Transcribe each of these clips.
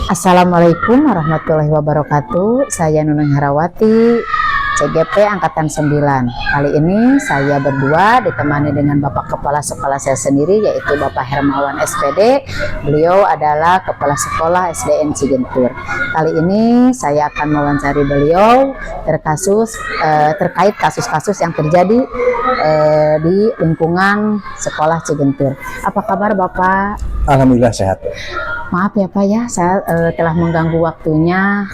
Assalamualaikum warahmatullahi wabarakatuh. Saya Nunung Harawati, CGP Angkatan 9. Kali ini saya berdua ditemani dengan Bapak Kepala Sekolah saya sendiri, yaitu Bapak Hermawan SPD. Beliau adalah Kepala Sekolah SDN Cigentur. Kali ini saya akan mewawancari beliau terkait kasus-kasus yang terjadi di lingkungan sekolah Cigentur. Apa kabar Bapak? Alhamdulillah sehat. Maaf ya Pak ya, saya telah mengganggu waktunya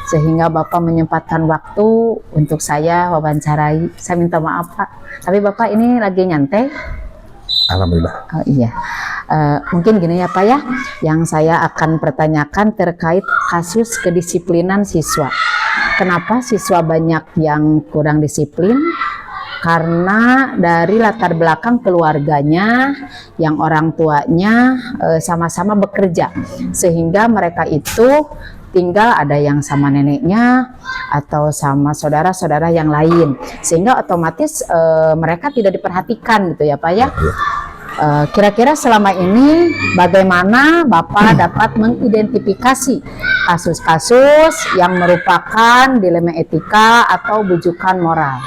sehingga Bapak menyempatkan waktu untuk saya wawancarai. Saya minta maaf Pak, tapi Bapak ini lagi nyantai? Alhamdulillah. Oh iya, mungkin gini ya Pak ya, yang saya akan pertanyakan terkait kasus kedisiplinan siswa. Kenapa siswa banyak yang kurang disiplin? Karena dari latar belakang keluarganya yang orang tuanya sama-sama bekerja, sehingga mereka itu tinggal ada yang sama neneknya atau sama saudara-saudara yang lain, sehingga otomatis mereka tidak diperhatikan gitu ya Pak ya. Kira-kira selama ini bagaimana Bapak dapat mengidentifikasi kasus-kasus yang merupakan dilema etika atau bujukan moral?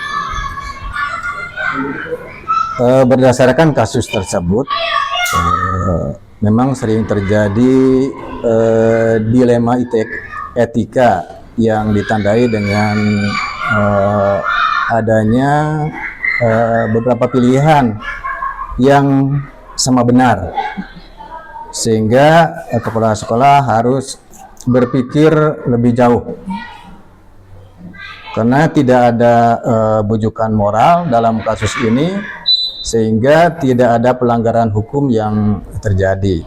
Berdasarkan kasus tersebut, memang sering terjadi dilema etika yang ditandai dengan adanya beberapa pilihan yang sama benar, sehingga kepala sekolah harus berpikir lebih jauh. Karena tidak ada bujukan moral dalam kasus ini, sehingga tidak ada pelanggaran hukum yang terjadi.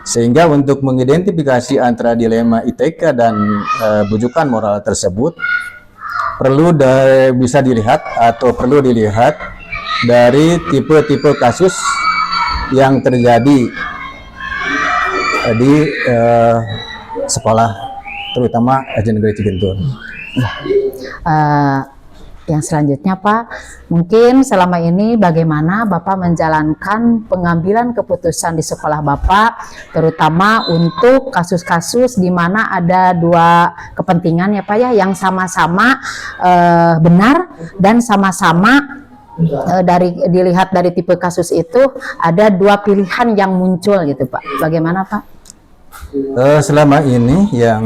Sehingga untuk mengidentifikasi antara dilema etika dan bujukan moral tersebut bisa dilihat dari tipe-tipe kasus yang terjadi di sekolah, terutama SD Negeri Cigentur. Yang selanjutnya Pak, mungkin selama ini bagaimana Bapak menjalankan pengambilan keputusan di sekolah Bapak, terutama untuk kasus-kasus di mana ada dua kepentingan ya Pak ya, yang sama-sama benar dan sama-sama dilihat dari tipe kasus itu ada dua pilihan yang muncul gitu Pak. Bagaimana Pak? Selama ini yang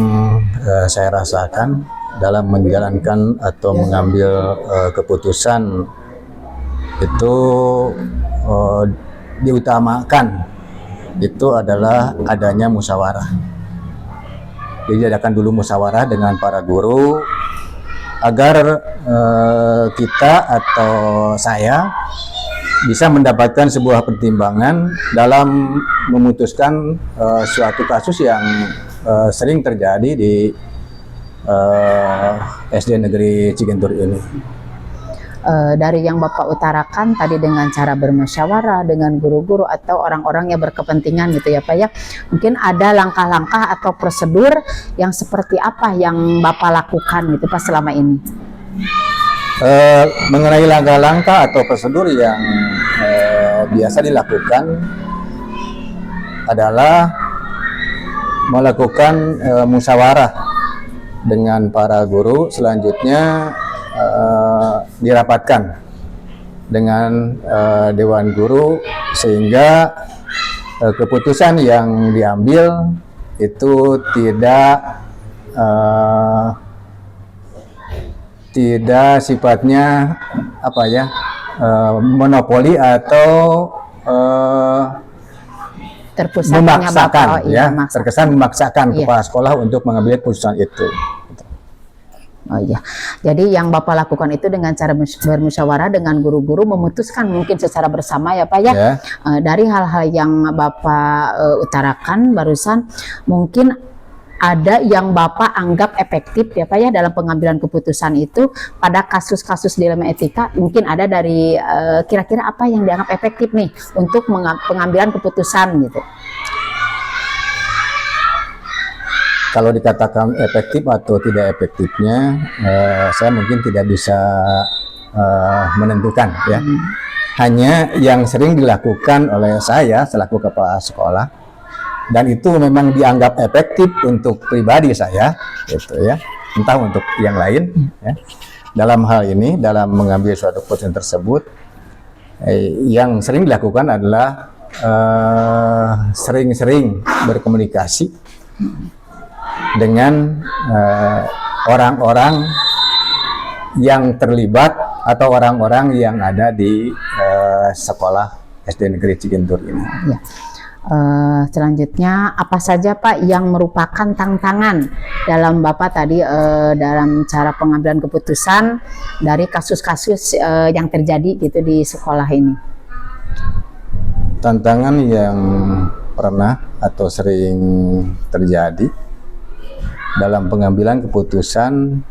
saya rasakan dalam menjalankan atau mengambil keputusan itu diutamakan itu adalah adanya musyawarah. Jadi adakan dulu musyawarah dengan para guru agar kita atau saya bisa mendapatkan sebuah pertimbangan dalam memutuskan suatu kasus yang sering terjadi di SD Negeri Cigentur ini. Dari yang Bapak utarakan tadi dengan cara bermusyawarah dengan guru-guru atau orang-orang yang berkepentingan gitu ya Pak ya, mungkin ada langkah-langkah atau prosedur yang seperti apa yang Bapak lakukan gitu Pak selama ini? Mengenai langkah-langkah atau prosedur yang biasa dilakukan adalah melakukan musyawarah dengan para guru, selanjutnya dirapatkan dengan Dewan Guru, sehingga keputusan yang diambil itu tidak sifatnya apa ya, monopoli atau memaksakan terkesan memaksakan kepala sekolah untuk mengambil keputusan itu. Oh iya, jadi yang Bapak lakukan itu dengan cara bermusyawarah dengan guru-guru, memutuskan mungkin secara bersama ya Pak ya. Dari hal-hal yang Bapak utarakan barusan, mungkin ada yang Bapak anggap efektif ya Pak ya dalam pengambilan keputusan itu pada kasus-kasus dilema etika. Mungkin ada dari kira-kira apa yang dianggap efektif nih untuk pengambilan keputusan gitu. Kalau dikatakan efektif atau tidak efektifnya, saya mungkin tidak bisa menentukan ya. Hanya yang sering dilakukan oleh saya selaku kepala sekolah dan itu memang dianggap efektif untuk pribadi saya, gitu ya, entah untuk yang lain. Ya. Dalam hal ini, dalam mengambil suatu keputusan tersebut, yang sering dilakukan adalah sering-sering berkomunikasi dengan orang-orang yang terlibat atau orang-orang yang ada di sekolah SD Negeri Cigentur ini. Ya. Selanjutnya apa saja Pak yang merupakan tantangan dalam Bapak tadi dalam cara pengambilan keputusan dari kasus-kasus yang terjadi gitu di sekolah ini? Tantangan yang pernah atau sering terjadi dalam pengambilan keputusan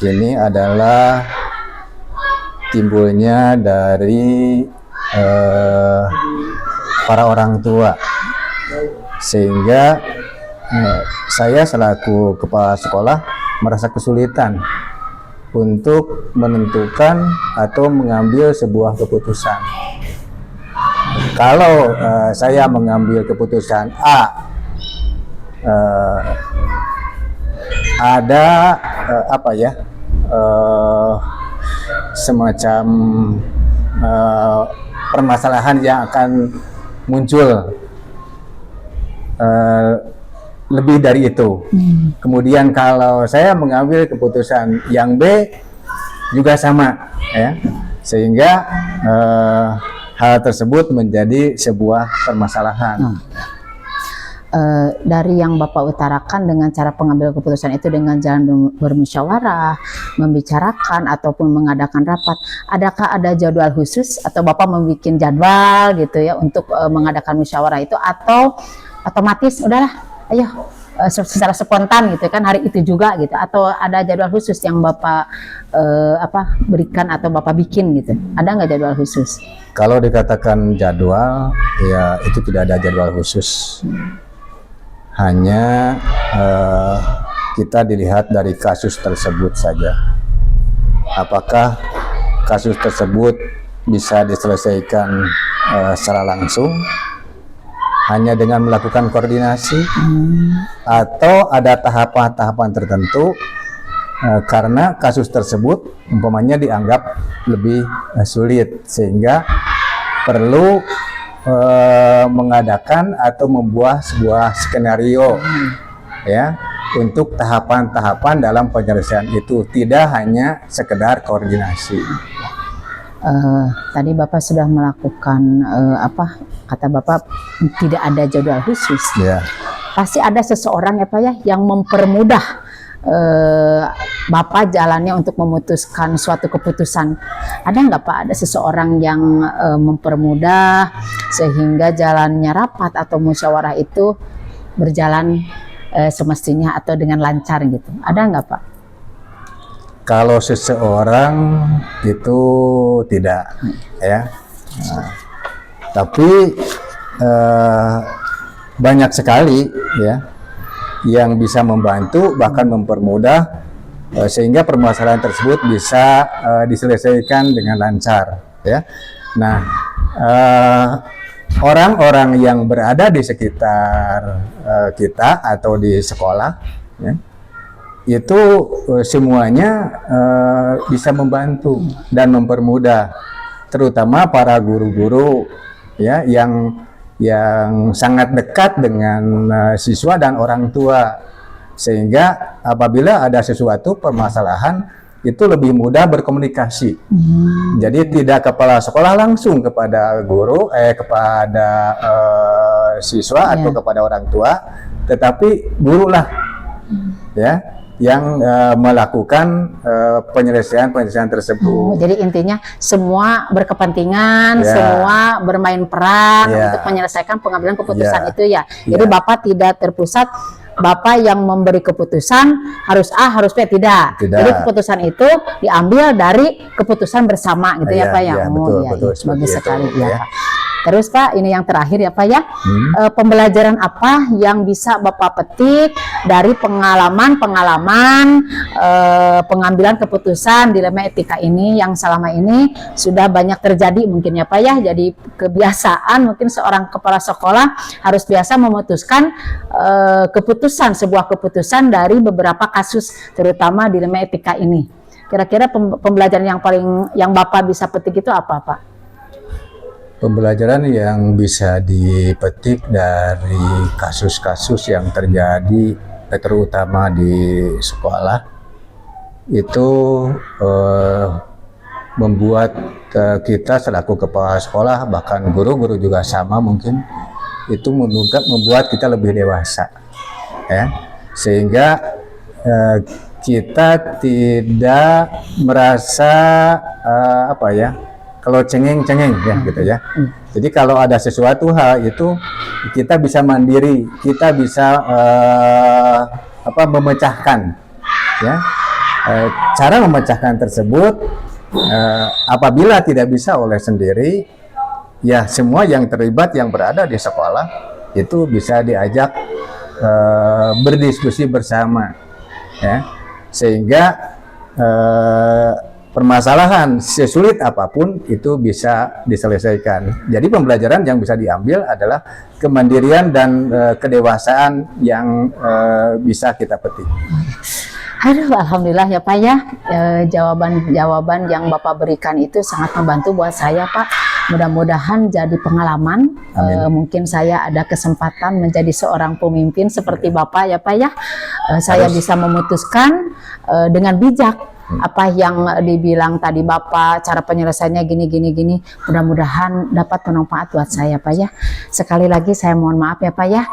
ini adalah timbulnya dari para orang tua, sehingga saya selaku kepala sekolah merasa kesulitan untuk menentukan atau mengambil sebuah keputusan. Kalau saya mengambil keputusan A, ada semacam permasalahan yang akan muncul lebih dari itu. Kemudian kalau saya mengambil keputusan yang B juga sama, ya, sehingga hal tersebut menjadi sebuah permasalahan. Dari yang Bapak utarakan dengan cara pengambil keputusan itu dengan jalan bermusyawarah, membicarakan ataupun mengadakan rapat, adakah ada jadwal khusus atau Bapak membuat jadwal gitu ya untuk mengadakan musyawarah itu, atau otomatis udahlah ayo secara spontan gitu kan hari itu juga gitu, atau ada jadwal khusus yang Bapak berikan atau Bapak bikin gitu, ada nggak jadwal khusus? Kalau dikatakan jadwal, ya itu tidak ada jadwal khusus. Hanya kita dilihat dari kasus tersebut saja. Apakah kasus tersebut bisa diselesaikan secara langsung hanya dengan melakukan koordinasi, atau ada tahapan-tahapan tertentu karena kasus tersebut umpamanya dianggap lebih sulit, sehingga perlu mengadakan atau membuat sebuah skenario, ya, untuk tahapan-tahapan dalam penyelesaian itu, tidak hanya sekedar koordinasi. Tadi Bapak sudah melakukan kata Bapak tidak ada jadwal khusus. Ya. Pasti ada seseorang ya Pak ya yang mempermudah Bapak jalannya untuk memutuskan suatu keputusan. Ada nggak Pak, ada seseorang yang mempermudah sehingga jalannya rapat atau musyawarah itu berjalan semestinya atau dengan lancar gitu? Ada nggak Pak? Kalau seseorang itu tidak, ya. Tapi banyak sekali, ya, yang bisa membantu bahkan mempermudah sehingga permasalahan tersebut bisa diselesaikan dengan lancar, ya. Nah, orang-orang yang berada di sekitar kita atau di sekolah, ya, itu semuanya bisa membantu dan mempermudah, terutama para guru-guru, ya, yang sangat dekat dengan siswa dan orang tua, sehingga apabila ada sesuatu permasalahan itu lebih mudah berkomunikasi. Jadi tidak kepala sekolah langsung kepada guru, kepada siswa atau kepada orang tua, tetapi guru lah, ya, yang melakukan penyelesaian tersebut. Jadi intinya semua berkepentingan, semua bermain peran untuk menyelesaikan pengambilan keputusan itu ya. Jadi Bapak tidak terpusat, Bapak yang memberi keputusan harus A, harus B, tidak. Jadi keputusan itu diambil dari keputusan bersama gitu ya Pak ya. Betul, betul, bagus sekali ya Pak. Terus Pak, ini yang terakhir ya Pak ya. Pembelajaran apa yang bisa Bapak petik dari pengalaman pengambilan keputusan dilema etika ini yang selama ini sudah banyak terjadi mungkin ya Pak ya. Jadi kebiasaan mungkin seorang kepala sekolah harus biasa memutuskan sebuah keputusan dari beberapa kasus terutama dilema etika ini. Kira-kira pembelajaran yang Bapak bisa petik itu apa Pak? Pembelajaran yang bisa dipetik dari kasus-kasus yang terjadi terutama di sekolah itu membuat kita selaku kepala sekolah, bahkan guru-guru juga sama mungkin, itu membuat kita lebih dewasa ya, sehingga kita tidak merasa kalau cengeng-cengeng ya gitu ya. Jadi kalau ada sesuatu hal itu kita bisa mandiri, kita bisa memecahkan ya. Cara memecahkan tersebut apabila tidak bisa oleh sendiri, ya semua yang terlibat yang berada di sekolah itu bisa diajak berdiskusi bersama ya, sehingga permasalahan sesulit apapun itu bisa diselesaikan. Jadi pembelajaran yang bisa diambil adalah kemandirian dan kedewasaan yang bisa kita petik. Aduh, alhamdulillah ya Pak ya, jawaban-jawaban yang Bapak berikan itu sangat membantu buat saya Pak. Mudah-mudahan jadi pengalaman. Mungkin saya ada kesempatan menjadi seorang pemimpin seperti Bapak ya Pak ya. Saya bisa memutuskan dengan bijak apa yang dibilang tadi Bapak, cara penyelesaiannya gini. Mudah-mudahan dapat bermanfaat buat saya Pak ya. Sekali lagi saya mohon maaf ya Pak ya.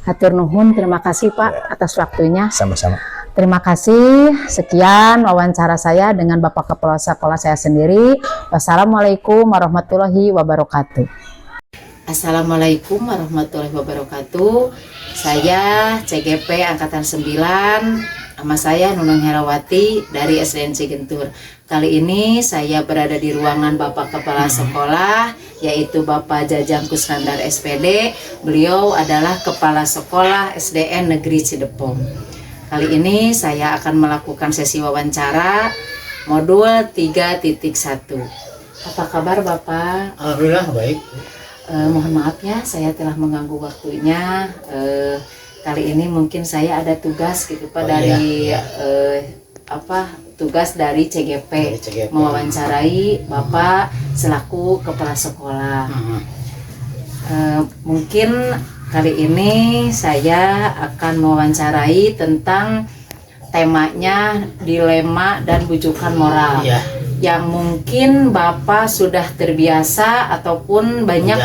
Hatur nuhun, terima kasih Pak atas waktunya. Sama-sama. Terima kasih. Sekian wawancara saya dengan Bapak Kepala Sekolah saya sendiri. Wassalamualaikum warahmatullahi wabarakatuh. Assalamualaikum warahmatullahi wabarakatuh. Saya CGP Angkatan 9. Nama saya Nunung Herawati dari SDN Cigentur. Kali ini saya berada di ruangan Bapak Kepala Sekolah, yaitu Bapak Jajang Kusnandar SPD. Beliau adalah Kepala Sekolah SDN Negeri Cidepom. Kali ini saya akan melakukan sesi wawancara modul 3.1. Apa kabar Bapak? Alhamdulillah baik. Mohon maaf ya, saya telah mengganggu waktunya. Kali ini mungkin saya ada tugas gitu Pak tugas dari CGP, mewawancarai Bapak selaku kepala sekolah. Mungkin kali ini saya akan mewawancarai tentang temanya dilema dan bujukan moral. Yang mungkin Bapak sudah terbiasa ataupun banyak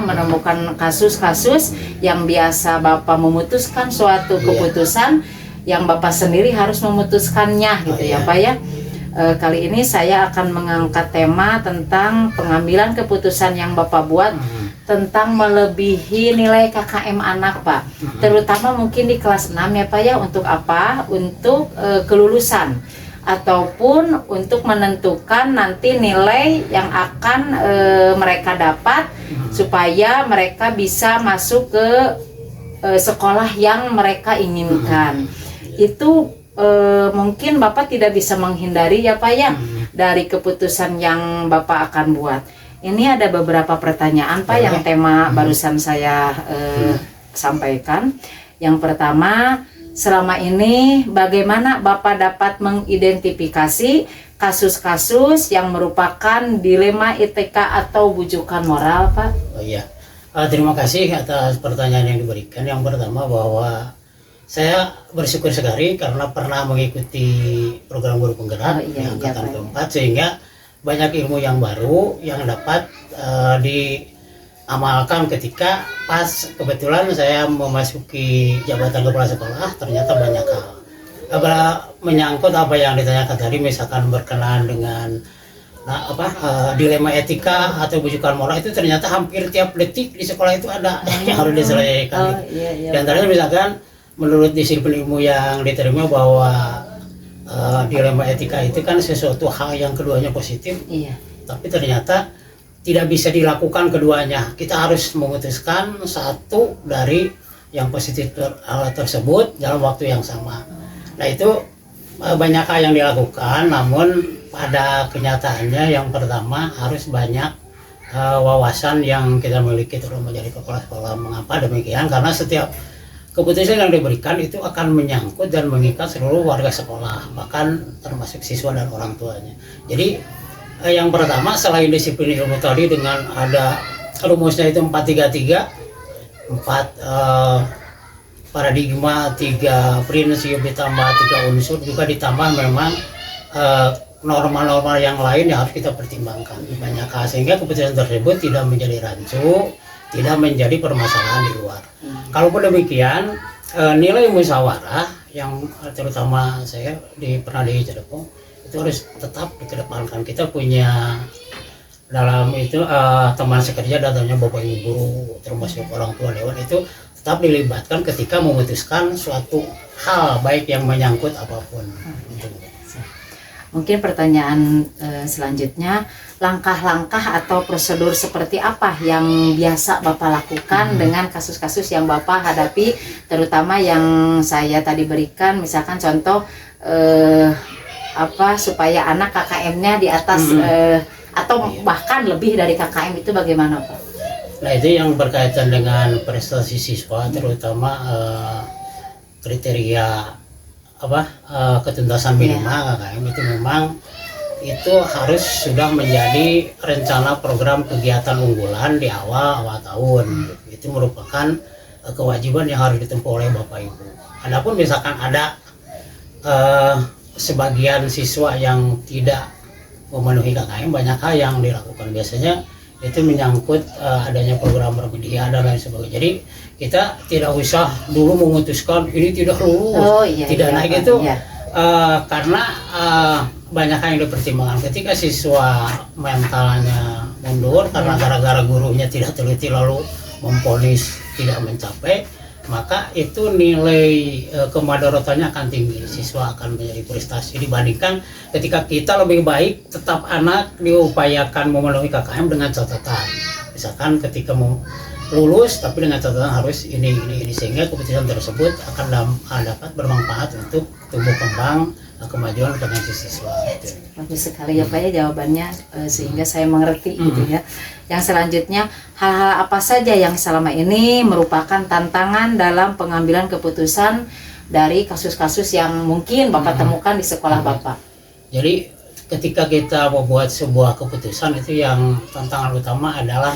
menemukan kasus-kasus yang biasa Bapak memutuskan suatu keputusan yang Bapak sendiri harus memutuskannya gitu ya Pak ya. Kali ini saya akan mengangkat tema tentang pengambilan keputusan yang Bapak buat tentang melebihi nilai KKM anak Pak, terutama mungkin di kelas 6 ya Pak ya. Untuk apa? Untuk kelulusan ataupun untuk menentukan nanti nilai yang akan mereka dapat supaya mereka bisa masuk ke sekolah yang mereka inginkan. Itu mungkin Bapak tidak bisa menghindari ya Pak ya dari keputusan yang Bapak akan buat. Ini ada beberapa pertanyaan Pak yang tema barusan saya sampaikan. Yang pertama, selama ini bagaimana Bapak dapat mengidentifikasi kasus-kasus yang merupakan dilema etika atau bujukan moral Pak? Terima kasih atas pertanyaan yang diberikan. Yang pertama bahwa saya bersyukur sekali karena pernah mengikuti program guru penggerak angkatan keempat, sehingga banyak ilmu yang baru yang dapat diamalkan ketika pas kebetulan saya memasuki jabatan kepala sekolah. Ternyata banyak hal menyangkut apa yang ditanyakan tadi, misalkan berkenaan dengan dilema etika atau bujukan moral, itu ternyata hampir tiap detik di sekolah itu ada yang harus diselesaikan. Di antaranya misalkan menurut disiplin ilmu yang diterima bahwa dilema etika itu kan sesuatu hal yang keduanya positif, tapi ternyata tidak bisa dilakukan keduanya. Kita harus memutuskan satu dari yang positif tersebut dalam waktu yang sama. Nah itu banyak hal yang dilakukan, namun pada kenyataannya yang pertama harus banyak wawasan yang kita miliki terus menjadi kepala sekolah. Mengapa demikian? Karena setiap keputusan yang diberikan itu akan menyangkut dan mengikat seluruh warga sekolah, bahkan termasuk siswa dan orang tuanya. Jadi yang pertama selain disiplin ilmu tadi dengan ada rumusnya itu 4-3-3, 4 paradigma, 3 prinsip ditambah 3 unsur, juga ditambah memang norma-norma yang lain yang harus kita pertimbangkan banyak hal, sehingga keputusan tersebut tidak menjadi rancu, tidak menjadi permasalahan di luar. Kalaupun demikian, nilai musyawarah yang terutama saya pernah di Cirebon itu harus tetap dikedepankan. Kita punya dalam itu teman sekerja, datanya bapak ibu guru termasuk orang tua dewan itu tetap dilibatkan ketika memutuskan suatu hal baik yang menyangkut apapun. Mungkin pertanyaan selanjutnya, langkah-langkah atau prosedur seperti apa yang biasa Bapak lakukan dengan kasus-kasus yang Bapak hadapi, terutama yang saya tadi berikan, misalkan contoh supaya anak KKM-nya di atas atau bahkan lebih dari KKM itu bagaimana Pak? Nah itu yang berkaitan dengan prestasi siswa, terutama kriteria ketuntasan minimal KKM itu memang itu harus sudah menjadi rencana program kegiatan unggulan di awal tahun. Itu merupakan kewajiban yang harus ditempuh oleh Bapak Ibu. Adapun misalkan ada sebagian siswa yang tidak memenuhi KKM, banyak hal yang dilakukan. Biasanya itu menyangkut adanya program remedial dan lain sebagainya. Jadi kita tidak usah dulu memutuskan ini tidak lulus, tidak naik itu karena banyak hal yang dipertimbangkan. Ketika siswa mentalnya mundur karena gara-gara gurunya tidak teliti lalu memvonis tidak mencapai, maka itu nilai kemadaratannya akan tinggi. Siswa akan menjadi frustasi dibandingkan ketika kita lebih baik tetap anak diupayakan memenuhi KKM dengan catatan. Misalkan ketika mau lulus tapi dengan catatan harus ini, sehingga keputusan tersebut akan dapat bermanfaat untuk tumbuh kembang kemajuan potensi siswa. Bagus sekali ya Pak ya jawabannya, sehingga saya mengerti gitu ya. Yang selanjutnya, hal-hal apa saja yang selama ini merupakan tantangan dalam pengambilan keputusan dari kasus-kasus yang mungkin Bapak temukan di sekolah Bapak? Jadi ketika kita membuat sebuah keputusan itu yang tantangan utama adalah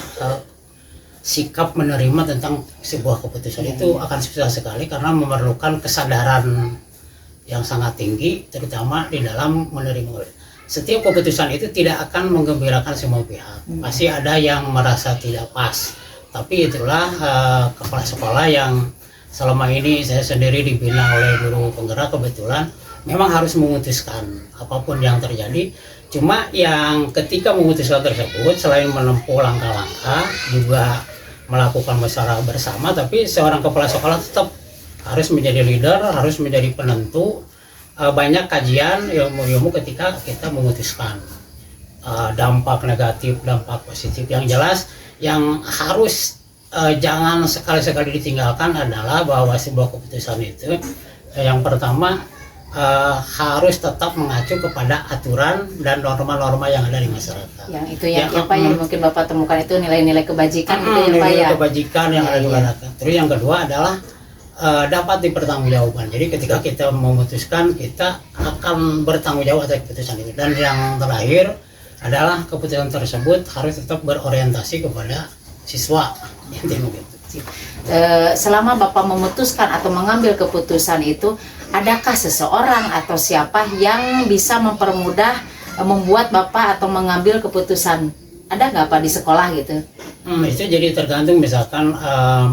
sikap menerima tentang sebuah keputusan. Itu akan susah sekali karena memerlukan kesadaran yang sangat tinggi, terutama di dalam menerima. Setiap keputusan itu tidak akan menggembirakan semua pihak. Pasti ada yang merasa tidak pas. Tapi itulah kepala sekolah yang selama ini saya sendiri dibina oleh guru penggerak, kebetulan memang harus memutuskan apapun yang terjadi. Cuma yang ketika memutuskan tersebut, selain menempuh langkah-langkah, juga melakukan musyawarah bersama, tapi seorang kepala sekolah tetap harus menjadi leader, harus menjadi penentu. Banyak kajian ilmu-ilmu ketika kita memutuskan dampak negatif, dampak positif. Yang jelas yang harus jangan sekali-sekali ditinggalkan adalah bahwa sebuah keputusan itu yang pertama harus tetap mengacu kepada aturan dan norma-norma yang ada di masyarakat. Yang itu yang apa yang mungkin Bapak temukan itu nilai-nilai kebajikan gitu ya Pak ya. Nilai kebajikan yang ada di masyarakat. Terus yang kedua adalah dapat dipertanggungjawabkan. Jadi ketika kita memutuskan, kita akan bertanggung jawab atas keputusan itu. Dan yang terakhir adalah keputusan tersebut harus tetap berorientasi kepada siswa. Selama Bapak memutuskan atau mengambil keputusan itu, adakah seseorang atau siapa yang bisa mempermudah membuat Bapak atau mengambil keputusan? Ada nggak Pak di sekolah gitu? Itu jadi tergantung, misalkan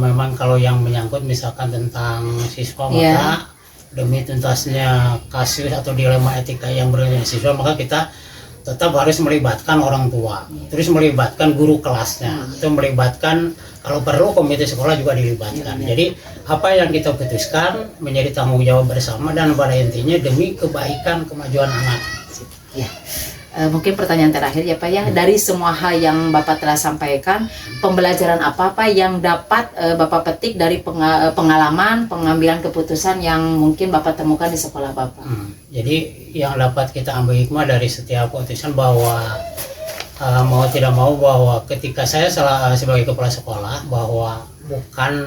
memang kalau yang menyangkut misalkan tentang siswa, maka demi tuntasnya kasus atau dilema etika yang berkaitan dengan siswa, maka kita tetap harus melibatkan orang tua, terus melibatkan guru kelasnya, itu melibatkan kalau perlu komite sekolah juga dilibatkan. Jadi apa yang kita putuskan menjadi tanggung jawab bersama dan pada intinya demi kebaikan kemajuan anak. Mungkin pertanyaan terakhir ya Pak ya, dari semua hal yang Bapak telah sampaikan, pembelajaran apa yang dapat Bapak petik dari pengalaman pengambilan keputusan yang mungkin Bapak temukan di sekolah Bapak? Jadi yang dapat kita ambil hikmah dari setiap keputusan bahwa mau tidak mau bahwa ketika saya sebagai kepala sekolah bahwa bukan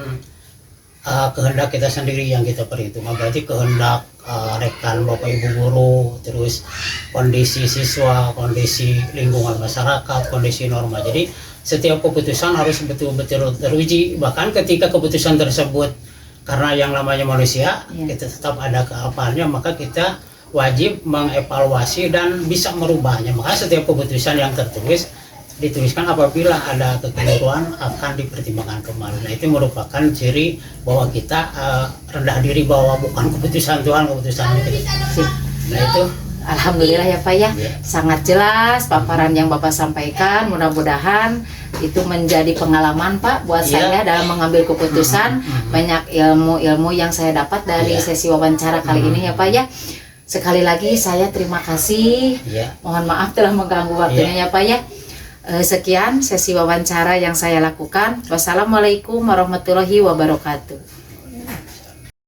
kehendak kita sendiri yang kita perhitungkan, berarti kehendak rekan Bapak Ibu guru, terus kondisi siswa, kondisi lingkungan masyarakat, kondisi norma. Jadi setiap keputusan harus betul-betul teruji, bahkan ketika keputusan tersebut karena yang namanya manusia, kita tetap ada keapaannya, maka kita wajib mengevaluasi dan bisa merubahnya. Maka setiap keputusan yang dituliskan apabila ada kekeliruan akan dipertimbangkan kembali. Nah, itu merupakan ciri bahwa kita rendah diri bahwa bukan keputusan Tuhan, keputusan kita. Nah, itu Alhamdulillah ya Pak ya, sangat jelas paparan yang Bapak sampaikan. Mudah-mudahan itu menjadi pengalaman Pak buat saya dalam mengambil keputusan. Banyak ilmu-ilmu yang saya dapat dari sesi wawancara kali ini ya Pak ya. Sekali lagi saya terima kasih. Mohon maaf telah mengganggu waktunya ya Pak ya. Sekian sesi wawancara yang saya lakukan. Wassalamualaikum warahmatullahi wabarakatuh.